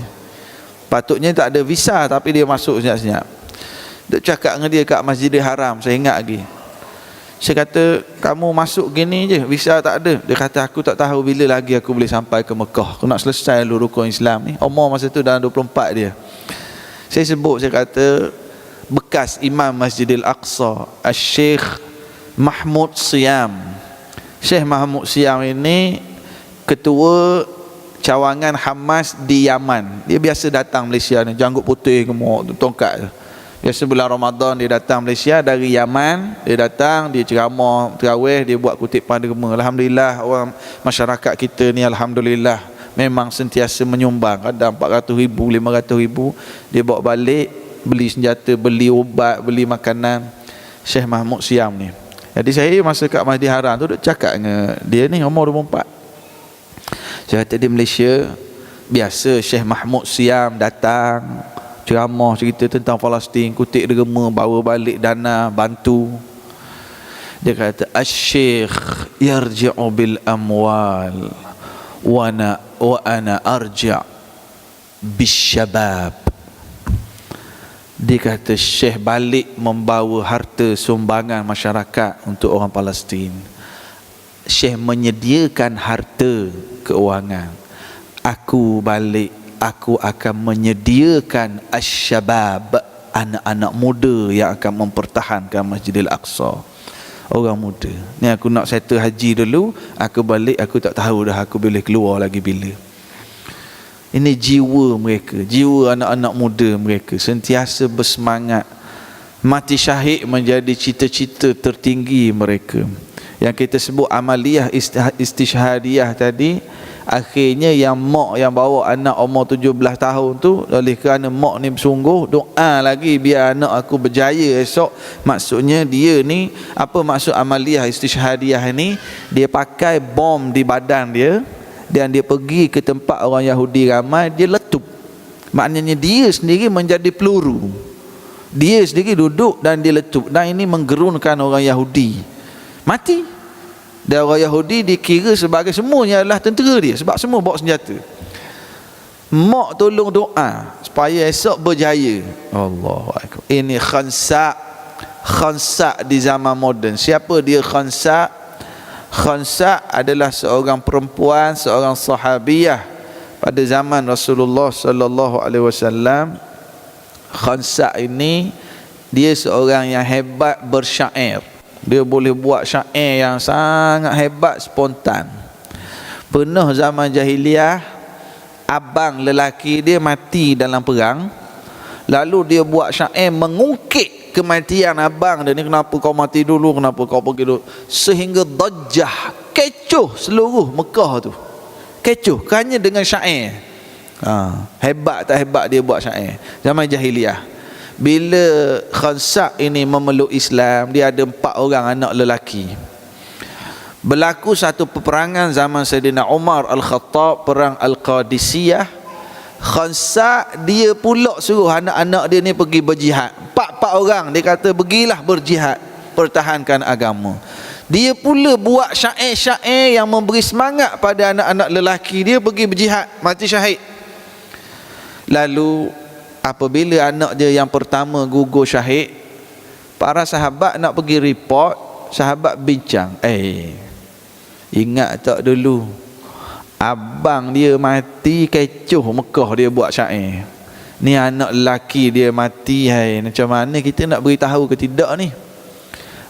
Patutnya tak ada visa, tapi dia masuk senyap-senyap. Dia cakap dengan dia kat Masjidil Haram, saya ingat lagi. Saya kata, kamu masuk gini je, visa tak ada. Dia kata, aku tak tahu bila lagi aku boleh sampai ke Mekah. Aku nak selesai dulu rukun Islam ni. Umur masa tu dalam 24 dia. Saya sebut, saya kata, bekas Imam Masjidil Aqsa, Syekh Mahmud Siam. Syekh Mahmud Siam ini ketua cawangan Hamas di Yaman. Dia biasa datang Malaysia ni, janggut putih gemuk, tongkat tu. Biasa bulan Ramadan dia datang Malaysia dari Yaman. Dia datang, dia ceramah tarawih, dia buat kutipan derma. Alhamdulillah, orang masyarakat kita ni alhamdulillah memang sentiasa menyumbang. Kadang 400,000, 500,000 dia bawa balik, beli senjata, beli ubat, beli makanan. Syekh Mahmud Siam ni. Jadi saya masa kat Masjid Haram tu duk cakap dengan dia ni, umur 24. Saya kata di Malaysia biasa Syekh Mahmud Siam datang ceramah, cerita tentang Palestin, kutip derma, bawa balik dana, bantu. Dia kata, Asy-Syekh yarji'u bil amwal wa ana arja' bis syabab. Dia kata, Syekh balik membawa harta sumbangan masyarakat untuk orang Palestin. Syekh menyediakan harta keuangan. Aku balik, aku akan menyediakan asy-syabab, anak-anak muda yang akan mempertahankan Masjidil Aqsa. Orang muda ni, aku nak settle haji dulu, aku balik, aku tak tahu dah aku boleh keluar lagi bila. Ini jiwa mereka, jiwa anak-anak muda mereka, sentiasa bersemangat. Mati syahid menjadi cita-cita tertinggi mereka. Yang kita sebut amaliyah istishhadiyah tadi, akhirnya yang mak yang bawa anak umur 17 tahun tu, oleh kerana mak ni bersungguh, doa lagi biar anak aku berjaya esok. Maksudnya dia ni, apa maksud amaliyah istishhadiyah ni? Dia pakai bom di badan dia, dan dia pergi ke tempat orang Yahudi ramai, dia letup. Maknanya dia sendiri menjadi peluru. Dia sendiri duduk dan dia letup. Dan ini menggerunkan orang Yahudi. Mati. Dan orang Yahudi dikira sebagai semuanya adalah tentera dia, sebab semua bawa senjata. Mak tolong doa supaya esok berjaya. Allahu akbar. Ini khansa di zaman moden. Siapa dia khansa? Khansa adalah seorang perempuan, seorang sahabiyah pada zaman Rasulullah sallallahu alaihi wasallam. Khansa ini dia seorang yang hebat bersyair. Dia boleh buat syair yang sangat hebat, spontan. Pernah zaman jahiliah, abang lelaki dia mati dalam perang, lalu dia buat syair mengungkit kematian abang dia ni. Kenapa kau mati dulu, kenapa kau pergi dulu, sehingga dajjah, kecoh seluruh Mekah tu, kecoh hanya dengan syair. Hebat tak hebat dia buat syair zaman jahiliah. Bila Khansa ini memeluk Islam, dia ada 4 orang anak lelaki. Berlaku satu peperangan zaman Sayyidina Umar Al-Khattab, perang Al-Qadisiyah. Khansa dia pula suruh anak-anak dia ni pergi berjihad. 4 orang dia kata, pergilah berjihad, pertahankan agama. Dia pula buat syair-syair yang memberi semangat pada anak-anak lelaki dia pergi berjihad, mati syahid. Lalu apabila anak dia yang pertama gugur syahid, para sahabat nak pergi report. Sahabat bincang, ingat tak dulu abang dia mati, kecoh Mekah dia buat syair. Ni anak lelaki dia mati, macam mana kita nak beritahu ke tidak ni?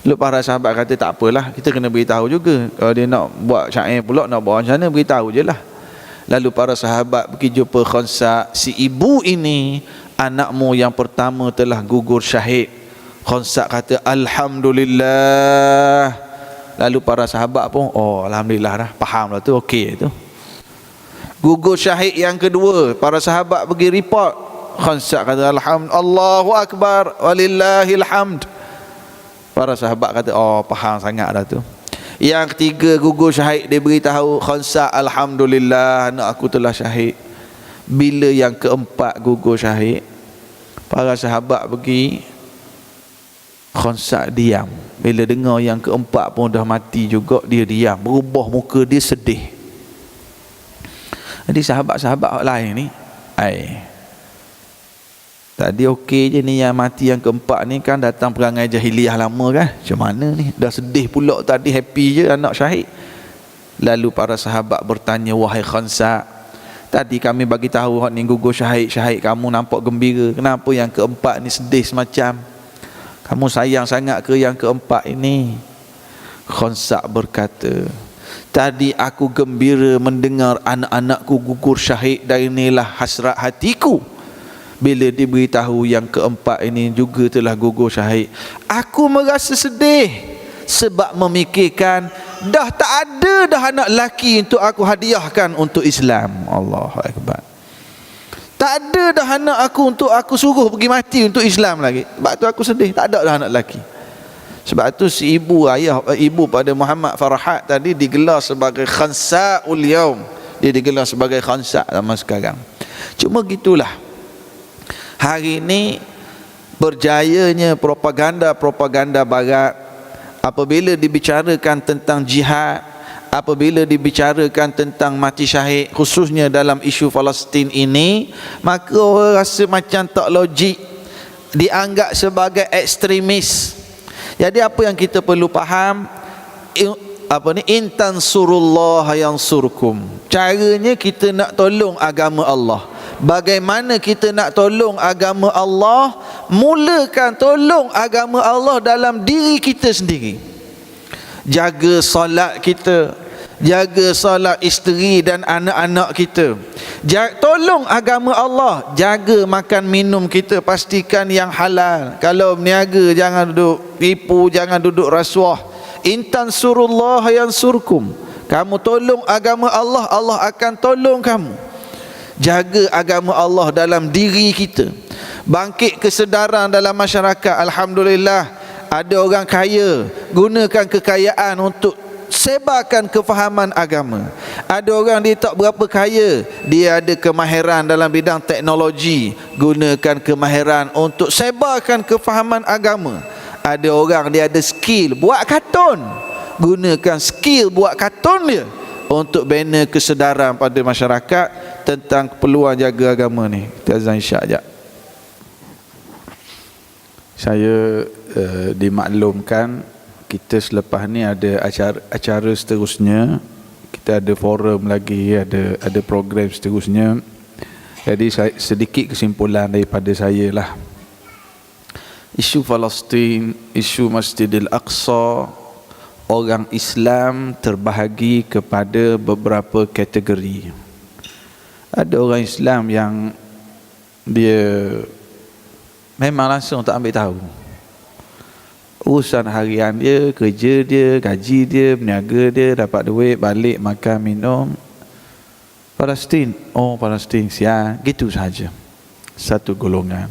Lalu para sahabat kata, tak apalah, kita kena beritahu juga. Kalau dia nak buat syair pula, nak buat macam mana, beritahu je lah. Lalu para sahabat pergi jumpa Khansa. Si ibu ini, anakmu yang pertama telah gugur syahid. Khansa kata, Alhamdulillah. Lalu para sahabat pun, Alhamdulillah dah, faham lah tu, okey tu. Gugur syahid yang kedua, para sahabat pergi report. Khansa kata, Allahu Akbar, walillahil hamd. Para sahabat kata, faham sangat dah tu. Yang ketiga gugur syahid, dia beritahu Khansa, Alhamdulillah, anak aku telah syahid. Bila yang keempat gugur syahid, para sahabat pergi, Khansa diam. Bila dengar yang keempat pun dah mati juga, dia diam, berubah muka dia sedih. Jadi sahabat-sahabat lain ni, Tadi okey je ni, yang mati yang keempat ni kan datang perangai jahiliah lama kan. Macam mana ni? Dah sedih pula tadi, happy je anak syahid. Lalu para sahabat bertanya, wahai Khansa, tadi kami bagi tahu hak ni gugur syahid kamu nampak gembira. Kenapa yang keempat ni sedih semacam? Kamu sayang sangat ke yang keempat ini? Khansa berkata, tadi aku gembira mendengar anak-anakku gugur syahid, dan inilah hasrat hatiku. Bila diberitahu yang keempat ini juga telah gugur syahid, aku merasa sedih sebab memikirkan dah tak ada dah anak lelaki untuk aku hadiahkan untuk Islam. Allahu Akbar. Tak ada dah anak aku untuk aku suruh pergi mati untuk Islam lagi. Sebab tu aku sedih, tak ada dah anak lelaki. Sebab tu si ibu pada Muhammad Farahat tadi digelar sebagai Khansa'ul Yaum. Dia digelar sebagai Khansa' zaman sekarang. Cuma gitulah. Hari ini berjayanya propaganda barat apabila dibicarakan tentang jihad, apabila dibicarakan tentang mati syahid, khususnya dalam isu Palestin ini, maka orang rasa macam tak logik, dianggap sebagai ekstremis. Jadi apa yang kita perlu faham, intan surullah yansurkum. Caranya kita nak tolong agama Allah. Bagaimana kita nak tolong agama Allah? Mulakan tolong agama Allah dalam diri kita sendiri. Jaga solat kita, jaga solat isteri dan anak-anak kita. Tolong agama Allah. Jaga makan minum kita, pastikan yang halal. Kalau berniaga jangan duduk tipu, jangan duduk rasuah. Intan surullah yansurkum. Kamu tolong agama Allah, Allah akan tolong kamu. Jaga agama Allah dalam diri kita. Bangkit kesedaran dalam masyarakat. Alhamdulillah, ada orang kaya gunakan kekayaan untuk sebarkan kefahaman agama. Ada orang dia tak berapa kaya, dia ada kemahiran dalam bidang teknologi, gunakan kemahiran untuk sebarkan kefahaman agama. Ada orang dia ada skill buat kartun, gunakan skill buat kartun dia untuk bina kesedaran pada masyarakat tentang peluang jaga agama ni. Kita azan isyak sekejap. Saya dimaklumkan kita selepas ni ada acara seterusnya, kita ada forum lagi, ada program seterusnya. Jadi sedikit kesimpulan daripada saya lah. Isu Palestin, isu Masjidil Aqsa, orang Islam terbahagi kepada beberapa kategori. Ada orang Islam yang dia memang langsung tak ambil tahu. Urusan harian dia, kerja dia, gaji dia, berniaga dia, dapat duit, balik, makan, minum. Palestin, oh Palestin, siap, gitu saja. Satu golongan.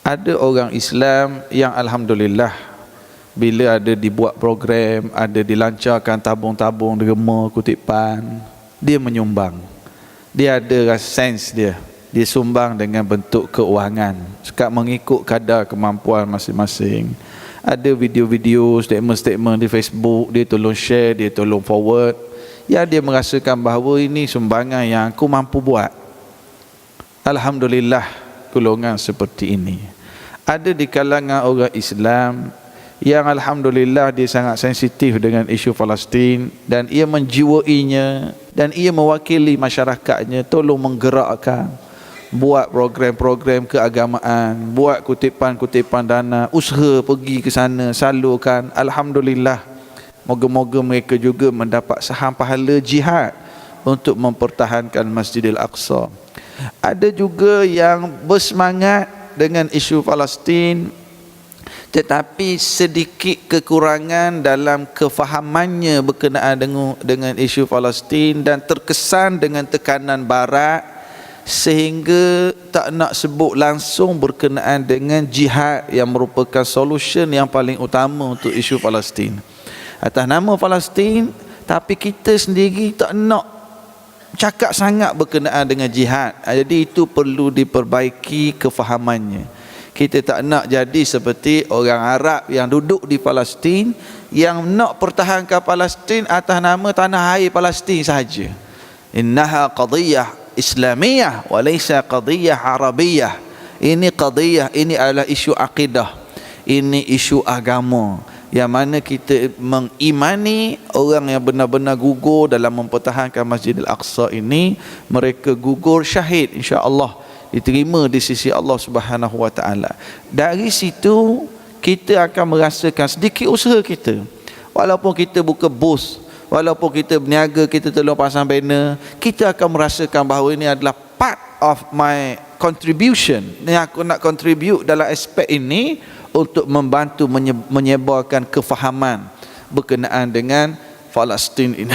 Ada orang Islam yang alhamdulillah, bila ada dibuat program, ada dilancarkan tabung-tabung derma kutipan, dia menyumbang. Dia ada sense dia sumbang dengan bentuk keuangan, sekat mengikut kadar kemampuan masing-masing. Ada video-video, statement-statement di Facebook, dia tolong share, dia tolong forward. Ya, dia merasakan bahawa ini sumbangan yang aku mampu buat. Alhamdulillah, golongan seperti ini. Ada di kalangan orang Islam yang alhamdulillah dia sangat sensitif dengan isu Palestin dan ia menjiwainya dan ia mewakili masyarakatnya, tolong menggerakkan, buat program-program keagamaan, buat kutipan-kutipan dana, usaha pergi ke sana, salurkan. Alhamdulillah, moga-moga mereka juga mendapat saham pahala jihad untuk mempertahankan Masjidil Aqsa. Ada juga yang bersemangat dengan isu Palestin tetapi sedikit kekurangan dalam kefahamannya berkenaan dengan isu Palestin dan terkesan dengan tekanan barat sehingga tak nak sebut langsung berkenaan dengan jihad yang merupakan solution yang paling utama untuk isu Palestin. Atas nama Palestin, tapi kita sendiri tak nak cakap sangat berkenaan dengan jihad. Jadi itu perlu diperbaiki kefahamannya. Kita tak nak jadi seperti orang Arab yang duduk di Palestin, yang nak pertahankan Palestin atas nama tanah air Palestin sahaja. Innaha qadiyah Islamiyah wa laysa qadiyah Arabiyah. Ini qadiyah, ini adalah isu akidah, ini isu agama, yang mana kita mengimani orang yang benar-benar gugur dalam mempertahankan Masjidil Aqsa ini, mereka gugur syahid, insya-Allah diterima di sisi Allah Subhanahu wa taala. Dari situ kita akan merasakan sedikit usaha kita, walaupun kita buka booth, walaupun kita berniaga, kita tolong pasang banner, kita akan merasakan bahawa ini adalah part of my contribution, yang aku nak contribute dalam aspek ini untuk membantu menyebarkan kefahaman berkenaan dengan Palestin ini.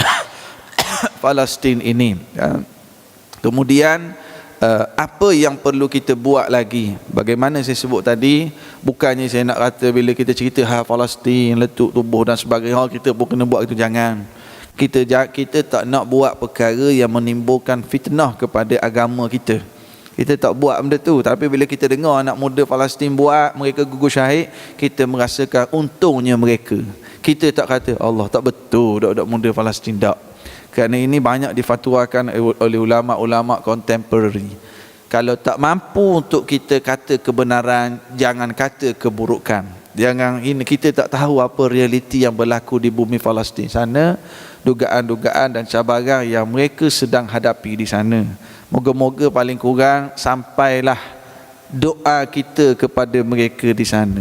Palestin ini. Ya. Kemudian apa yang perlu kita buat lagi? Bagaimana saya sebut tadi, bukannya saya nak kata bila kita cerita hal Palestin, letup tubuh dan sebagainya, kita pun kena buat itu, jangan. Kita tak nak buat perkara yang menimbulkan fitnah kepada agama kita. Kita tak buat benda tu. Tapi bila kita dengar anak muda Palestin buat, mereka gugur syahid, kita merasakan untungnya mereka. Kita tak kata Allah tak betul budak-budak muda Palestin, tak. Kerana ini banyak difatwakan oleh ulama-ulama contemporary. Kalau tak mampu untuk kita kata kebenaran, jangan kata keburukan. Jangan, ini kita tak tahu apa realiti yang berlaku di bumi Palestin sana, dugaan-dugaan dan cabaran yang mereka sedang hadapi di sana. Moga-moga paling kurang sampailah doa kita kepada mereka di sana.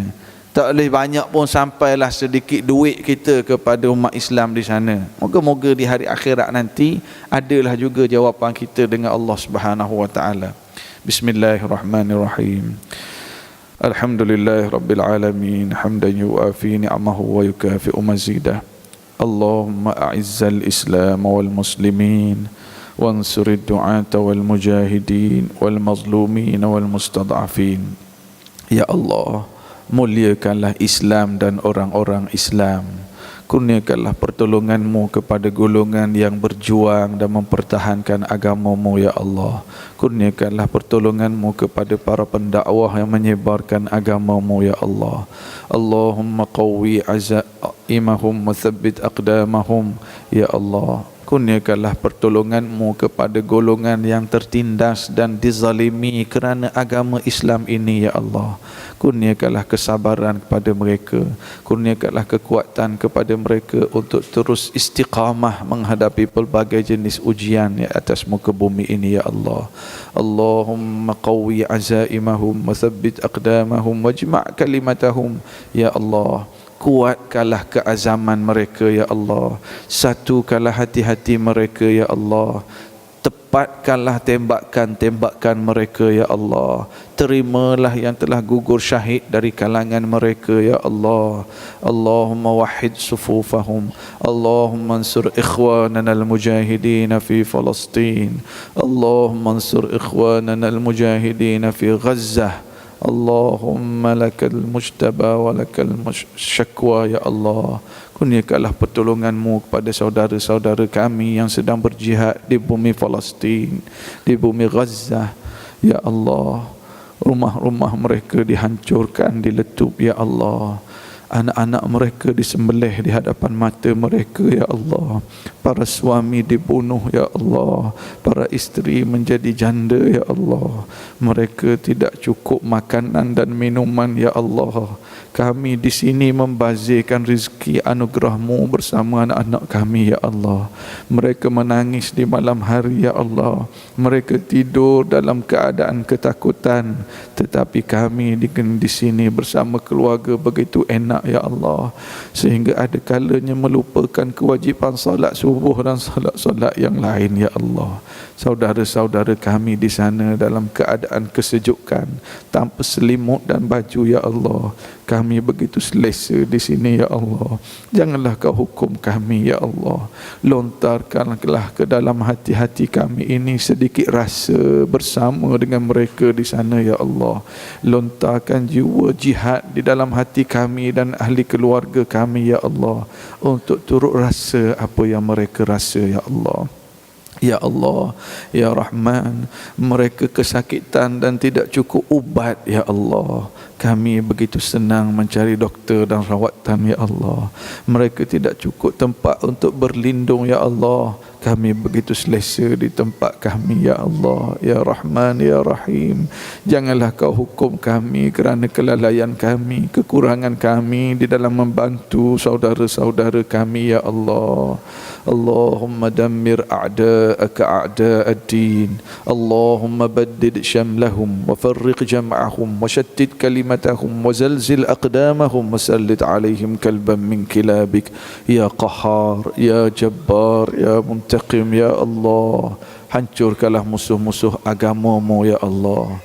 Tak boleh banyak pun, sampailah sedikit duit kita kepada umat Islam di sana. Moga-moga di hari akhirat nanti adalah juga jawapan kita dengan Allah Subhanahu wa taala. Bismillahirrahmanirrahim. Alhamdulillah Rabbil Alamin, hamdan yuafi ni'amahu wa yukafi'u mazidah. Allahumma a'izzal Islam wal muslimin, wansur ad-du'ata wal mujahidin wal mazlumin wal mustad'afin. Ya Allah, muliakanlah Islam dan orang-orang Islam. Kurniakanlah pertolongan-Mu kepada golongan yang berjuang dan mempertahankan agama-Mu, ya Allah. Kurniakanlah pertolongan-Mu kepada para pendakwah yang menyebarkan agama-Mu, ya Allah. Allahumma qawwi azaimahum wa thabbit aqdamahum, ya Allah. Kurniakanlah pertolongan-Mu kepada golongan yang tertindas dan dizalimi kerana agama Islam ini, ya Allah. Kurniakanlah kesabaran kepada mereka. Kurniakanlah kekuatan kepada mereka untuk terus istiqamah menghadapi pelbagai jenis ujian di atas muka bumi ini, ya Allah. Allahumma qawwi azaimahum wa thabbit aqdamahum wajma' kalimatahum, ya Allah. Kuatkanlah keazaman mereka, ya Allah. Satukanlah hati-hati mereka, ya Allah. Tepatkanlah tembakan-tembakan mereka, ya Allah. Terimalah yang telah gugur syahid dari kalangan mereka, ya Allah. Allahumma wahid sufufahum. Allahumma ansur ikhwanana al-mujahidin fi Palestin. Allahumma ansur ikhwanana al-mujahidin fi Gazzah. Allahumma lakal mujtaba wa lakal syakwa, ya Allah. Kurniakanlah pertolongan-Mu kepada saudara-saudara kami yang sedang berjihad di bumi Palestin, di bumi Gaza, ya Allah. Rumah-rumah mereka dihancurkan, diletup, ya Allah. Anak-anak mereka disembelih di hadapan mata mereka, ya Allah. Para suami dibunuh, ya Allah. Para isteri menjadi janda, ya Allah. Mereka tidak cukup makanan dan minuman, ya Allah. Kami di sini membazirkan rezeki anugerah-Mu bersama anak-anak kami, ya Allah. Mereka menangis di malam hari, ya Allah. Mereka tidur dalam keadaan ketakutan, tetapi kami di sini bersama keluarga begitu enak, ya Allah. Sehingga ada kalanya melupakan kewajipan salat subuh dan salat-salat yang lain, ya Allah. Saudara-saudara kami di sana dalam keadaan kesejukan, tanpa selimut dan baju, ya Allah. Kami begitu selesa di sini, ya Allah. Janganlah Kau hukum kami, ya Allah. Lontarkanlah ke dalam hati-hati kami ini sedikit rasa bersama dengan mereka di sana, ya Allah. Lontarkan jiwa jihad di dalam hati kami dan ahli keluarga kami, ya Allah, untuk turut rasa apa yang mereka rasa, ya Allah. Ya Allah, Ya Rahman, mereka kesakitan dan tidak cukup ubat, ya Allah. kami begitu senang mencari doktor dan rawatan ya Allah. Mereka tidak cukup tempat untuk berlindung ya Allah. Kami begitu selesa di tempat kami ya Allah. Ya Rahman ya Rahim, janganlah kau hukum kami kerana kelalaian kami, kekurangan kami di dalam membantu saudara-saudara kami ya Allah. Allahumma dammir a'da'aka a'da'ad-din. Allahumma baddid syamlahum wa farriq jam'ahum wa shattid kalimatahum wa zalzil aqdamahum wa sallit alaihim kalban min kilabik ya Qahhar ya Jabbar ya Muntaqim ya Allah. Hancurkanlah musuh-musuh agamamu ya Allah.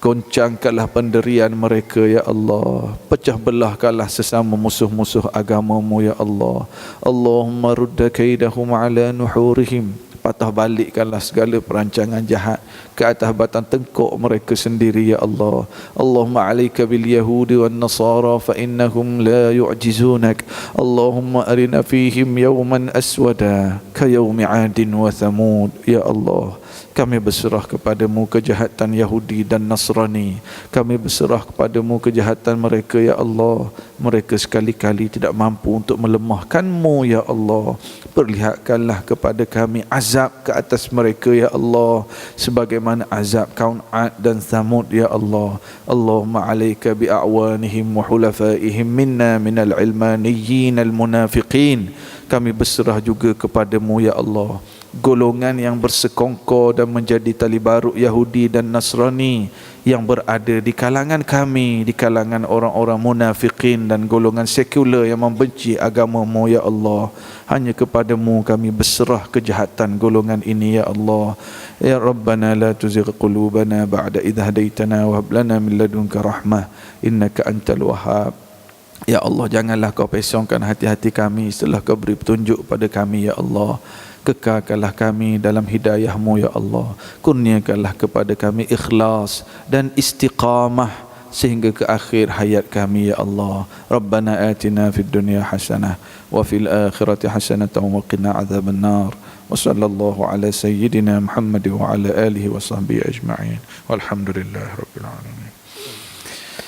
Goncangkanlah penderian mereka ya Allah. Pecah belahkanlah sesama musuh-musuh agamamu ya Allah. Allahumma rudda kaidahum ala nuhurihim. Patah balikkanlah segala perancangan jahat ke atas batang tengkuk mereka sendiri ya Allah. Allahumma alaika bil yahudi wan nasara fa innahum la yu'jizunak. Allahumma arina fihim yawman aswada ka yawmi 'adin wa thamud ya Allah. Kami berserah kepadamu kejahatan Yahudi dan Nasrani. Kami berserah kepadamu kejahatan mereka ya Allah. Mereka sekali-kali tidak mampu untuk melemahkanmu ya Allah. Perlihatkanlah kepada kami azab ke atas mereka ya Allah, sebagaimana azab kaum 'Ad dan Thamud ya Allah. Allahumma alaika bi'awanihim wa hulafaihim minna minal ilmaniyyin al munafiqin. Kami berserah juga kepadamu ya Allah, golongan yang bersekongkol dan menjadi tali baru Yahudi dan Nasrani yang berada di kalangan kami, di kalangan orang-orang munafikin dan golongan sekular yang membenci agamamu ya Allah. Hanya kepadamu kami berserah kejahatan golongan ini ya Allah. Ya Rabbana la tuzigh qulubana ba'da idh hadaitana wa hab lana min ladunka rahmah innaka antal wahhab. Ya Allah, janganlah kau pesongkan hati-hati kami setelah kau beri petunjuk pada kami ya Allah. Kekalkanlah kami dalam hidayahmu ya Allah. Kurniakanlah kepada kami ikhlas dan istiqamah sehingga ke akhir hayat kami ya Allah. Rabbana atina fid dunya hasanah wa fil akhirati hasanatan wa qina adzaban nar. Wa sallallahu ala sayyidina Muhammad wa ala alihi wa sahbihi ajma'in. Walhamdulillahirabbil alamin.